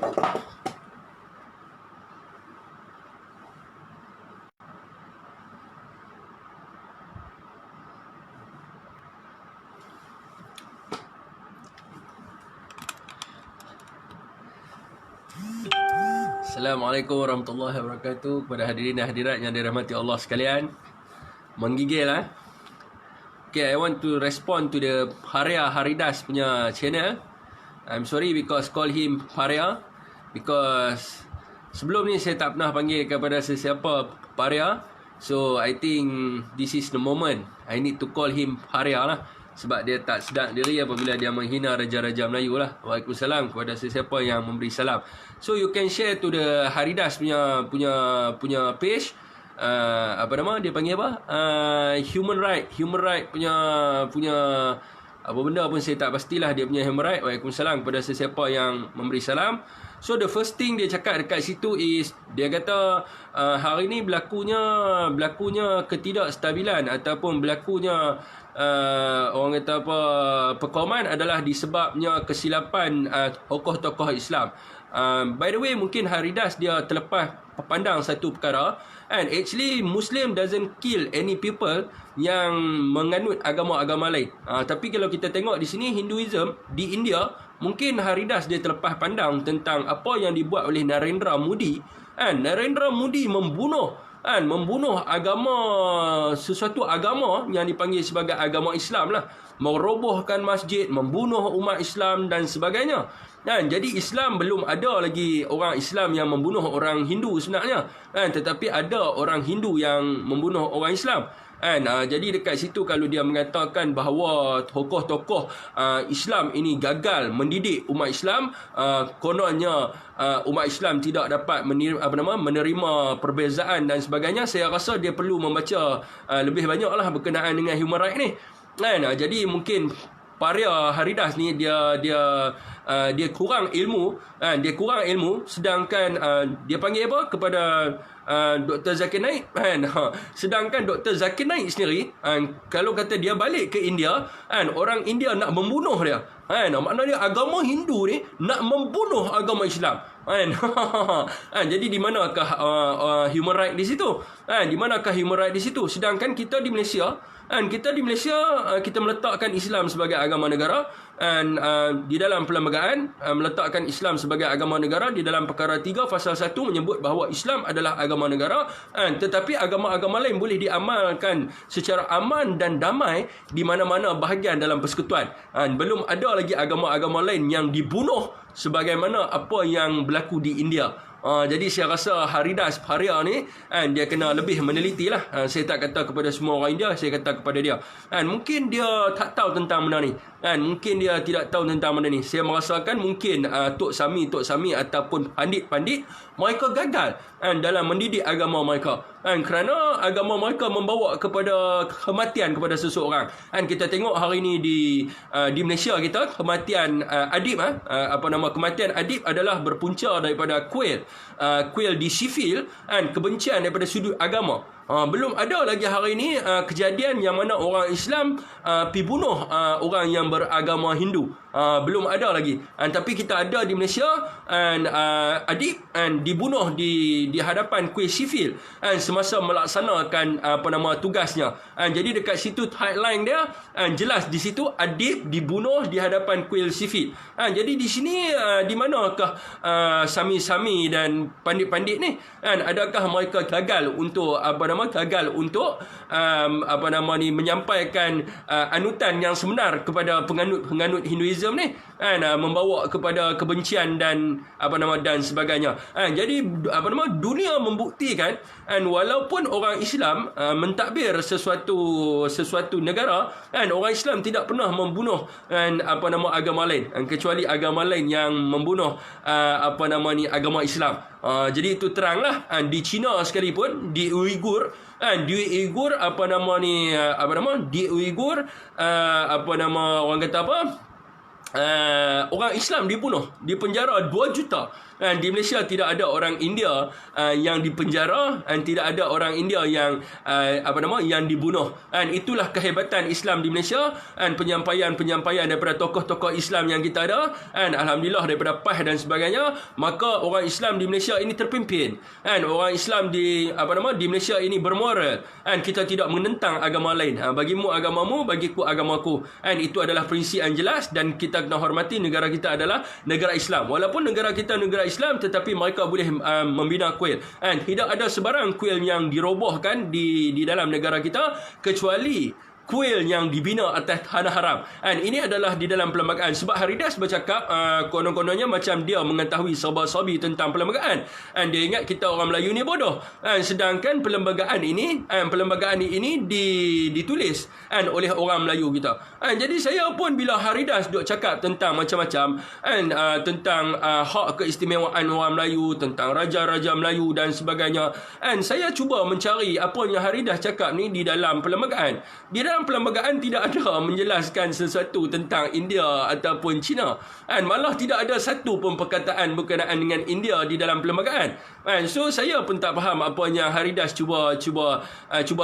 Assalamualaikum warahmatullahi wabarakatuh. Kepada hadirin dan hadirat yang dirahmati Allah sekalian, menggigil lah. Okay, I want to respond to the Haria Haridas punya channel. I'm sorry because call him Haria, because sebelum ni saya tak pernah panggil kepada sesiapa Haria. So I think this is the moment I need to call him Haria lah, sebab dia tak sedar diri apabila dia menghina Raja-Raja Melayu lah. Waalaikumsalam kepada sesiapa yang memberi salam. So you can share to the Haridas punya page. Apa nama dia panggil apa? Human right punya apa benda pun saya tak pastilah dia punya human right. Waalaikumsalam kepada sesiapa yang memberi salam. So the first thing dia cakap dekat situ is, dia kata hari ni berlakunya ketidakstabilan ataupun berlakunya orang kata apa, perkauman adalah disebabnya kesilapan tokoh-tokoh Islam. By the way, mungkin Haridas dia terlepas pandang satu perkara, and actually Muslim doesn't kill any people yang menganut agama-agama lain. Tapi kalau kita tengok di sini Hinduism di India, mungkin Haridas dia terlepas pandang tentang apa yang dibuat oleh Narendra Modi. Narendra Modi membunuh agama, sesuatu agama yang dipanggil sebagai agama Islam lah, merobohkan masjid, membunuh umat Islam dan sebagainya. Jadi Islam belum ada lagi orang Islam yang membunuh orang Hindu sebenarnya, tetapi ada orang Hindu yang membunuh orang Islam. Jadi dekat situ kalau dia mengatakan bahawa tokoh-tokoh Islam ini gagal mendidik umat Islam, kononnya umat Islam tidak dapat menerima perbezaan dan sebagainya, saya rasa dia perlu membaca lebih banyaklah berkenaan dengan human right ni. Jadi mungkin Haria Haridas ni dia kurang ilmu, sedangkan dia panggil apa kepada Dr. Zakir Naik, sedangkan Dr. Zakir Naik sendiri, kalau kata dia balik ke India, orang India nak membunuh dia. Maknanya agama Hindu ni nak membunuh agama Islam. Jadi di manakah human right di situ? Di manakah human right di situ? Sedangkan kita di Malaysia, kita meletakkan Islam sebagai agama negara, dan di dalam perlembagaan meletakkan Islam sebagai agama negara. Di dalam perkara 3 fasal 1 menyebut bahawa Islam adalah agama negara, tetapi agama-agama lain boleh diamalkan secara aman dan damai di mana-mana bahagian dalam persekutuan. Belum ada lagi agama-agama lain yang dibunuh sebagaimana apa yang berlaku di India. Jadi saya rasa Haria ni dia kena lebih meneliti lah. Saya tak kata kepada semua orang India, saya kata kepada dia. Mungkin dia tak tahu tentang benda ni. Mungkin dia tidak tahu tentang benda ni. Saya merasakan mungkin Tok Sami ataupun pandit-pandit mereka gagal dalam mendidik agama mereka. Kerana agama mereka membawa kepada kematian kepada seseorang. Kita tengok hari ni di Malaysia kita, kematian adib, kematian adib adalah berpunca daripada kuil di sivil, kebencian daripada sudut agama. Belum ada lagi hari ini kejadian yang mana orang Islam pergi bunuh orang yang beragama Hindu. Belum ada lagi. Tapi kita ada di Malaysia, adib dibunuh di hadapan kuil sivil semasa melaksanakan tugasnya. Jadi dekat situ headline dia jelas di situ, adib dibunuh di hadapan kuil sivil. Jadi di sini di manakah sami-sami dan pandit-pandit ni? Adakah mereka gagal untuk menyampaikan anutan yang sebenar kepada penganut Hinduism ni, membawa kepada kebencian dan dan sebagainya. Jadi dunia membuktikan, walaupun orang Islam mentadbir sesuatu negara, orang Islam tidak pernah membunuh agama lain, kecuali agama lain yang membunuh agama Islam. Jadi itu teranglah di China sekalipun, di Uyghur, orang kata apa, orang Islam dibunuh, dipenjara 2 juta. Dan di Malaysia tidak ada orang India yang dipenjara, dan tidak ada orang India yang yang dibunuh. Dan itulah kehebatan Islam di Malaysia, dan penyampaian daripada tokoh-tokoh Islam yang kita ada, dan alhamdulillah daripada PAS dan sebagainya, maka orang Islam di Malaysia ini terpimpin. Dan orang Islam di Malaysia ini bermoral, dan kita tidak menentang agama lain. Bagimu agamamu, bagiku agamaku. Dan itu adalah prinsip yang jelas, dan kita kena hormati negara kita adalah negara Islam. Walaupun negara kita negara Islam, tetapi mereka boleh membina kuil. Dan tidak ada sebarang kuil yang dirobohkan di dalam negara kita, kecuali kuil yang dibina atas tanah haram. Dan ini adalah di dalam perlembagaan. Sebab Haridas bercakap konon-kononnya macam dia mengetahui serba-serbi tentang perlembagaan. Dan dia ingat kita orang Melayu ni bodoh. Dan sedangkan perlembagaan ini ditulis oleh orang Melayu kita. Jadi saya pun bila Haridas duk cakap tentang macam-macam tentang hak keistimewaan orang Melayu, tentang raja-raja Melayu dan sebagainya, saya cuba mencari apa yang Haridas cakap ni di dalam perlembagaan. Di dalam perlembagaan tidak ada menjelaskan sesuatu tentang India ataupun China. Malah tidak ada satu pun perkataan berkenaan dengan India di dalam perlembagaan. So saya pun tak faham apa yang Haridas cuba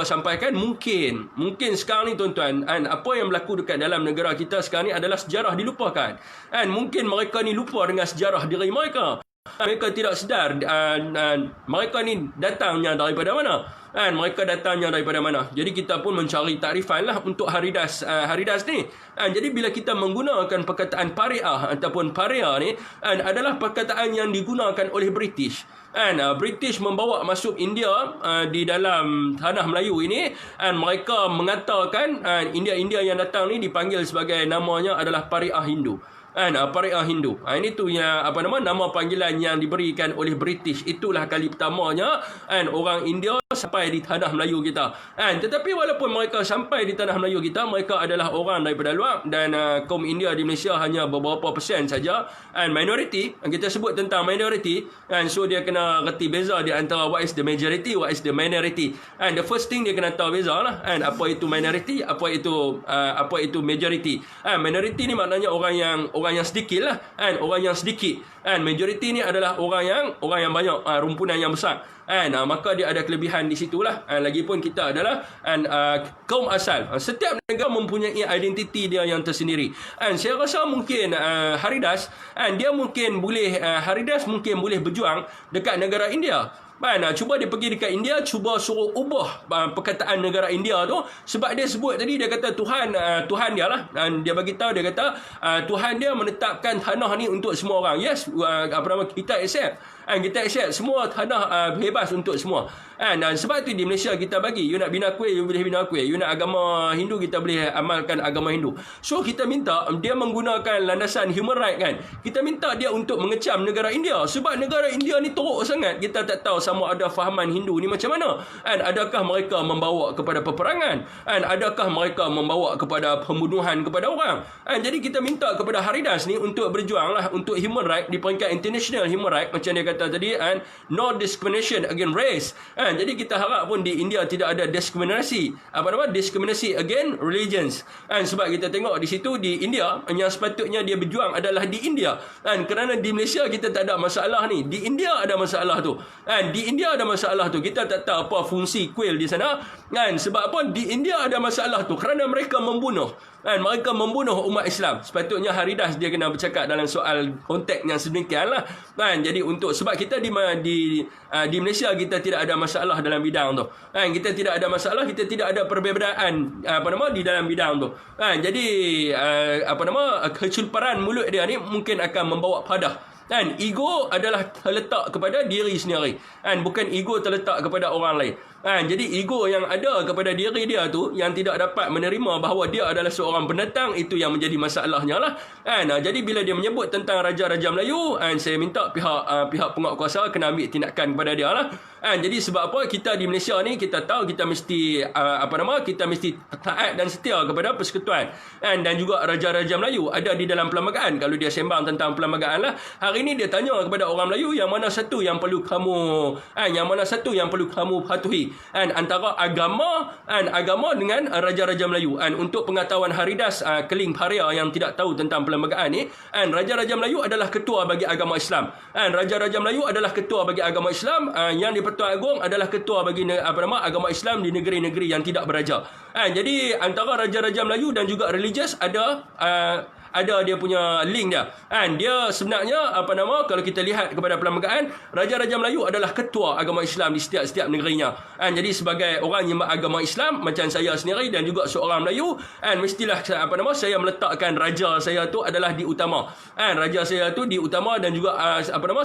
sampaikan. Mungkin sekarang ni tuan-tuan, apa yang berlaku dekat dalam negara kita sekarang ni adalah sejarah dilupakan. Mungkin mereka ni lupa dengan sejarah diri mereka. Mereka tidak sedar mereka ni datangnya daripada mana, mereka datangnya daripada mana. Jadi kita pun mencari takrifan lah untuk Haridas ni. Jadi bila kita menggunakan perkataan pariah ataupun paria ni, adalah perkataan yang digunakan oleh British. British membawa masuk India di dalam tanah Melayu ini, mereka mengatakan India yang datang ni dipanggil sebagai, namanya adalah pariah Hindu. Pariah Hindu. Ini tu yang nama panggilan yang diberikan oleh British. Itulah kali pertamanya orang India sampai di tanah Melayu kita. Tetapi walaupun mereka sampai di tanah Melayu kita, mereka adalah orang daripada luar, dan kaum India di Malaysia hanya beberapa persen saja. Minority, kita sebut tentang minority, so dia kena reti beza di antara what is the majority, what is the minority. The first thing dia kena tahu beza lah, apa itu minority, apa itu majority. Minority ni maknanya orang yang sedikit lah, orang yang sedikit. Majority ni adalah orang yang banyak, rumpunan yang besar. Maka dia ada kelebihan di situlah. Lagipun kita adalah kaum asal. Setiap negara mempunyai identiti dia yang tersendiri. Saya rasa mungkin Haridas mungkin boleh berjuang dekat negara India. Cuba dia pergi dekat India, cuba suruh ubah perkataan negara India tu. Sebab dia sebut tadi, dia kata Tuhan dia lah. Dan dia bagi tahu, dia kata Tuhan dia menetapkan tanah ni untuk semua orang. Yes, kita accept. Kita accept semua tanah bebas untuk semua. Dan sebab tu di Malaysia kita bagi, you nak bina kuil, you boleh bina kuil. You nak agama Hindu, kita boleh amalkan agama Hindu. So kita minta dia menggunakan landasan human right kan. Kita minta dia untuk mengecam negara India. Sebab negara India ni teruk sangat. Kita tak tahu sama ada fahaman Hindu ni macam mana. Adakah mereka membawa kepada peperangan? Adakah mereka membawa kepada pembunuhan kepada orang? Jadi kita minta kepada Haridas ni untuk berjuang lah untuk human right di peringkat international human right, macam dia kata tadi, no discrimination against race. Jadi kita harap pun di India tidak ada diskriminasi. Diskriminasi against religions. Sebab kita tengok di situ di India, yang sepatutnya dia berjuang adalah di India. Kerana di Malaysia kita tak ada masalah ni. Di India ada masalah tu. Di India ada masalah tu. Kita tak tahu apa fungsi kuil di sana. Sebab apa? Di India ada masalah tu. Kerana mereka membunuh. Mereka membunuh umat Islam. Sepatutnya Haridas dia kena bercakap dalam soal konteks yang sedemikian lah. Jadi sebab kita di Malaysia kita tidak ada masalah dalam bidang tu. Kita tidak ada masalah, kita tidak ada perbezaan di dalam bidang tu. Jadi keculparan mulut dia ni mungkin akan membawa padah. Ego adalah terletak kepada diri sendiri, bukan ego terletak kepada orang lain. Jadi ego yang ada kepada diri dia tu, yang tidak dapat menerima bahawa dia adalah seorang pendatang, itu yang menjadi masalahnya lah. Jadi bila dia menyebut tentang Raja-Raja Melayu, saya minta pihak penguatkuasa kena ambil tindakan kepada dia lah. Jadi sebab apa kita di Malaysia ni kita tahu kita mesti kita mesti taat dan setia kepada persekutuan dan juga raja-raja Melayu ada di dalam perlembagaan. Kalau dia sembang tentang perlembagaan lah, hari ni dia tanya kepada orang Melayu yang mana satu yang perlu kamu patuhi antara agama dengan raja-raja Melayu. Untuk pengetahuan Haridas Keling Paria yang tidak tahu tentang perlembagaan ni, raja-raja Melayu adalah ketua bagi agama Islam. Raja-raja Melayu adalah ketua bagi agama Islam. Yang di-Pertuan Agong adalah ketua bagi agama Islam di negeri-negeri yang tidak beraja. Jadi antara raja-raja Melayu dan juga religious ada dia punya link dia. Dia sebenarnya kalau kita lihat kepada perlembagaan, raja-raja Melayu adalah ketua agama Islam di setiap negerinya. Jadi sebagai orang yang beragama Islam macam saya sendiri dan juga seorang Melayu, mestilah saya meletakkan raja saya tu adalah diutama. Raja saya tu diutama dan juga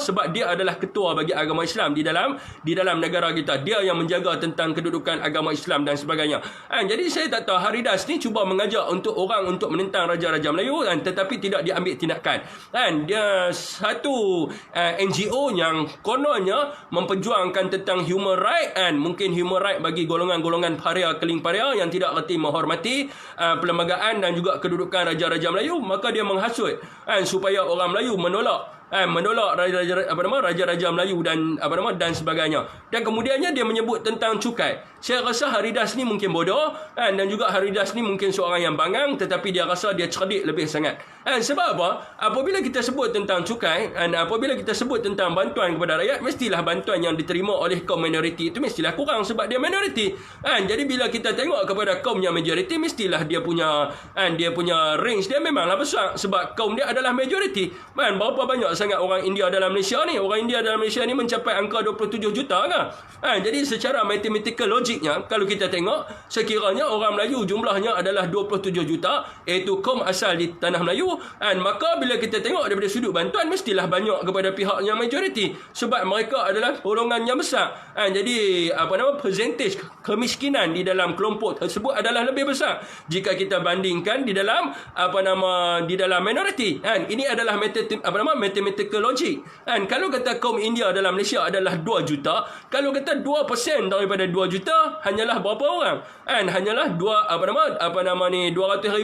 sebab dia adalah ketua bagi agama Islam di dalam negara kita. Dia yang menjaga tentang kedudukan agama Islam dan sebagainya. Jadi saya tak tahu Haridas ni cuba mengajak untuk orang untuk menentang raja-raja Melayu tetapi tidak diambil tindakan. Dia satu NGO yang kononnya memperjuangkan tentang human right mungkin human right bagi golongan-golongan paria Keling Paria yang tidak reti menghormati perlembagaan dan juga kedudukan raja-raja Melayu, maka dia menghasut supaya orang Melayu menolak raja-raja Melayu dan sebagainya. Dan kemudiannya dia menyebut tentang cukai. Saya rasa Haridas ni mungkin bodoh dan juga Haridas ni mungkin seorang yang bangang, tetapi dia rasa dia cerdik lebih sangat. Sebab apa? Apabila kita sebut tentang cukai apabila kita sebut tentang bantuan kepada rakyat, mestilah bantuan yang diterima oleh kaum minoriti itu mestilah kurang sebab dia minoriti. Jadi bila kita tengok kepada kaum yang majoriti, mestilah dia punya range dia memanglah besar sebab kaum dia adalah majoriti. Berapa banyak sangat orang India dalam Malaysia ni? Orang India dalam Malaysia ni mencapai angka 27 juta ke? Jadi secara mathematical logiknya, kalau kita tengok, sekiranya orang Melayu jumlahnya adalah 27 juta, iaitu kaum asal di tanah Melayu, maka bila kita tengok daripada sudut bantuan, mestilah banyak kepada pihak yang majoriti sebab mereka adalah golongan yang besar. Jadi percentage kemiskinan di dalam kelompok tersebut adalah lebih besar jika kita bandingkan di dalam minoriti. Ini adalah mathematical logic. Kalau kata kaum India dalam Malaysia adalah 2 juta, kalau kata 2% daripada 2 juta hanyalah berapa orang? Hanyalah 200,000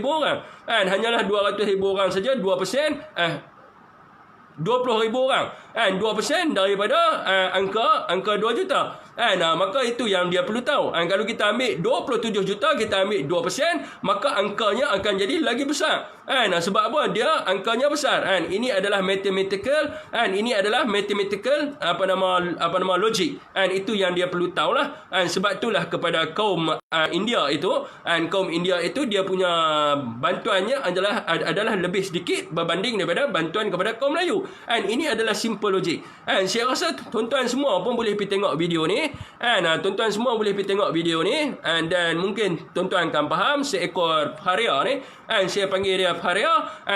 orang. Hanyalah 200,000 orang saja, 2% 20,000 orang. 2% daripada angka 2 juta. Maka itu yang dia perlu tahu. Kalau kita ambil 27 juta, kita ambil 2%, maka angkanya akan jadi lagi besar. Sebab apa? Dia angkanya besar. Ini adalah mathematical, logic. Itu yang dia perlu tahulah. Sebab itulah kepada kaum India itu, dia punya bantuannya adalah lebih sedikit berbanding daripada bantuan kepada kaum Melayu. Ini adalah simple logic. Saya rasa tuan-tuan semua pun boleh pergi tengok video ni. Dan mungkin tuan-tuan akan faham seekor paria ni. Saya panggil dia paria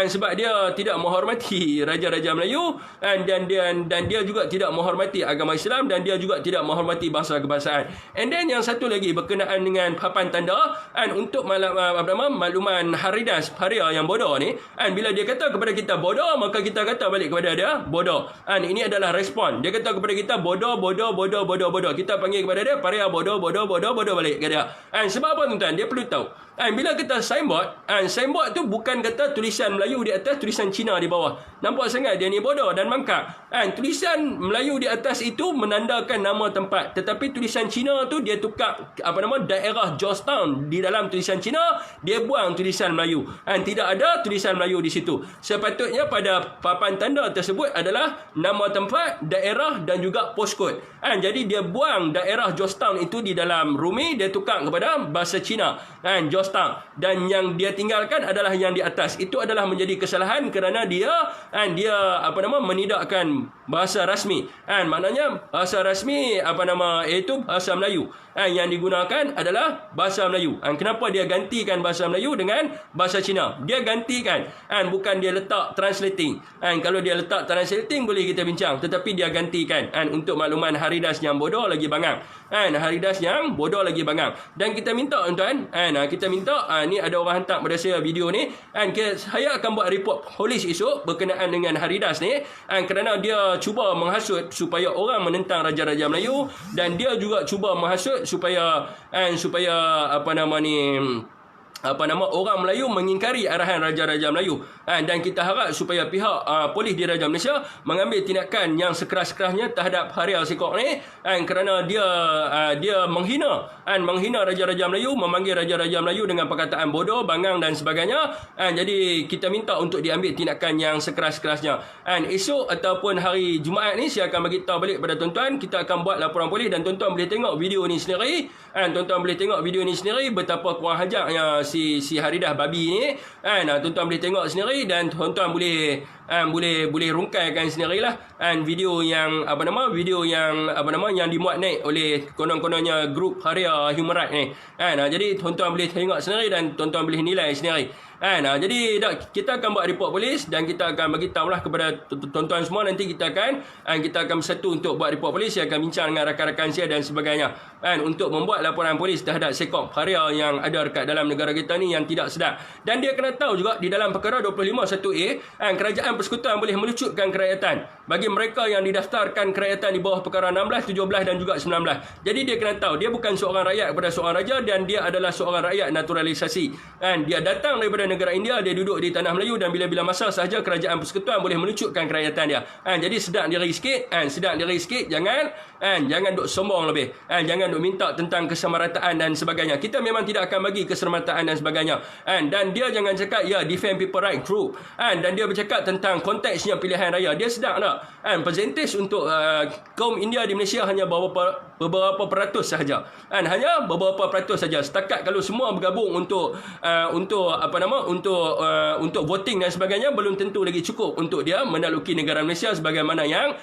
sebab dia tidak menghormati raja-raja Melayu dan dia juga tidak menghormati agama Islam dan dia juga tidak menghormati bahasa kebangsaan. And then yang satu lagi berkenaan dengan papan tanda untuk makluman Haridas Paria yang bodoh ni, bila dia kata kepada kita bodoh, maka kita kata balik kepada dia bodoh. Ini adalah respon. Dia kata kepada kita bodoh. Kita panggil kepada dia paria bodoh balik ke dia. Sebab apa tuan-tuan? Dia perlu tahu. Bila kita signboard tu bukan kata tulisan Melayu di atas, tulisan Cina di bawah. Nampak sangat dia ni bodoh dan mangkak. Tulisan Melayu di atas itu menandakan nama tempat, tetapi tulisan Cina tu dia tukar daerah Georgetown. Di dalam tulisan Cina dia buang tulisan Melayu. Tidak ada tulisan Melayu di situ. Sepatutnya pada papan tanda tersebut adalah nama tempat, daerah dan juga postcode. Jadi dia buang daerah Georgetown itu di dalam Rumi, dia tukar kepada bahasa Cina. Georgetown. Dan yang dia tinggalkan adalah yang di atas. Itu adalah menjadi kesalahan kerana dia menidakkan bahasa rasmi. Maknanya bahasa rasmi iaitu bahasa Melayu. Yang digunakan adalah bahasa Melayu. Kenapa dia gantikan bahasa Melayu dengan bahasa Cina? Dia gantikan, bukan dia letak translating. Kalau dia letak translating boleh kita bincang, tetapi dia gantikan. Untuk makluman Haridas yang bodoh lagi bangang. Haridas yang bodoh lagi bangang. Dan kita minta tuan-tuan, ni ada orang hantar pada saya video ni, saya akan buat report polis esok berkenaan dengan Haridas ni, kerana dia dia cuba menghasut supaya orang menentang raja-raja Melayu, dan dia juga cuba menghasut supaya orang Melayu mengingkari arahan raja-raja Melayu. Dan kita harap supaya pihak polis di Raja Malaysia mengambil tindakan yang sekeras-kerasnya terhadap Haria Sekok ni, kerana dia menghina raja-raja Melayu, memanggil raja-raja Melayu dengan perkataan bodoh, bangang dan sebagainya. Jadi kita minta untuk diambil tindakan yang sekeras-kerasnya. Esok ataupun hari Jumaat ni saya akan bagi tahu balik pada tuan-tuan, kita akan buat laporan polis, dan tuan-tuan boleh tengok video ni sendiri. Betapa kurang hajarnya si Haridah babi ni. Tuan-tuan boleh tengok sendiri, dan tuan-tuan boleh rungkaikan sendirilah video yang yang dimuat naik oleh konon-kononnya grup Haria Human Rights ni. Jadi tuan-tuan boleh tengok sendiri dan tuan-tuan boleh nilai sendiri. Jadi kita akan buat report polis, dan kita akan bagi tahulah kepada tuan-tuan semua. Nanti kita akan bersatu untuk buat report polis. Saya akan bincang dengan rakan-rakan saya dan sebagainya, untuk membuat laporan polis terhadap Sekok Haria yang ada dekat dalam negara kita ni yang tidak sedap. Dan dia kena tahu juga di dalam perkara 251A, kerajaan persekutuan boleh melucutkan kerakyatan bagi mereka yang didaftarkan kerakyatan di bawah perkara 16, 17 dan juga 19. Jadi dia kena tahu dia bukan seorang rakyat kepada seorang raja, dan dia adalah seorang rakyat naturalisasi. Dia datang daripada negara India, dia duduk di tanah Melayu, dan bila-bila masa sahaja kerajaan persekutuan boleh melucutkan kerakyatan dia. Jadi sedar diri sikit, jangan duk sombong lebih, jangan duk minta tentang kesamarataan dan sebagainya. Kita memang tidak akan bagi kesamarataan dan sebagainya. Dan dia jangan cakap defend people right, true. Dan dia bercakap tentang konteksnya pilihan raya. Dia sedar tak? Persentage untuk kaum India di Malaysia hanya beberapa peratus sahaja. Hanya beberapa peratus saja. Setakat kalau semua bergabung untuk voting dan sebagainya, belum tentu lagi cukup untuk dia menaluki negara Malaysia sebagaimana yang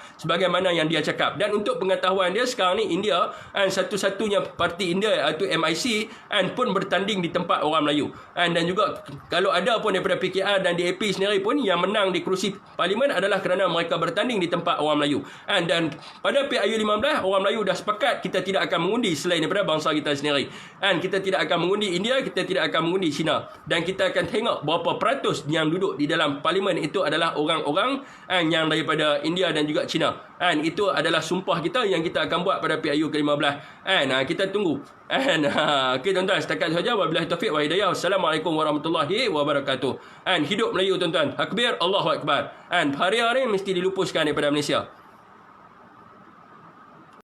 dia cakap. Dan untuk pengetahuan dia, sekarang ni India satu-satunya parti India iaitu MIC pun bertanding di tempat orang Melayu. Dan juga kalau ada pun daripada PKR dan DAP sendiri pun yang menang di kerusi parlimen adalah kerana mereka bertanding di tempat orang Melayu. Dan pada PIU 15 orang Melayu dah sepakat kita tidak akan mengundi selain daripada bangsa kita sendiri. Kita tidak akan mengundi India, kita tidak akan mengundi China. Dan kita akan tengok berapa peratus yang duduk di dalam parlimen itu adalah orang-orang yang daripada India dan juga China. Itu adalah sumpah kita yang kita akan buat pada PIU ke-15. Kita tunggu. Okey tuan-tuan, setakat sahaja. Wabillahi taufiq wa hidayah. Wassalamualaikum warahmatullahi wabarakatuh. Hidup Melayu tuan-tuan. Takbir, Allahu Akbar. Haria ni mesti dilupuskan daripada Malaysia.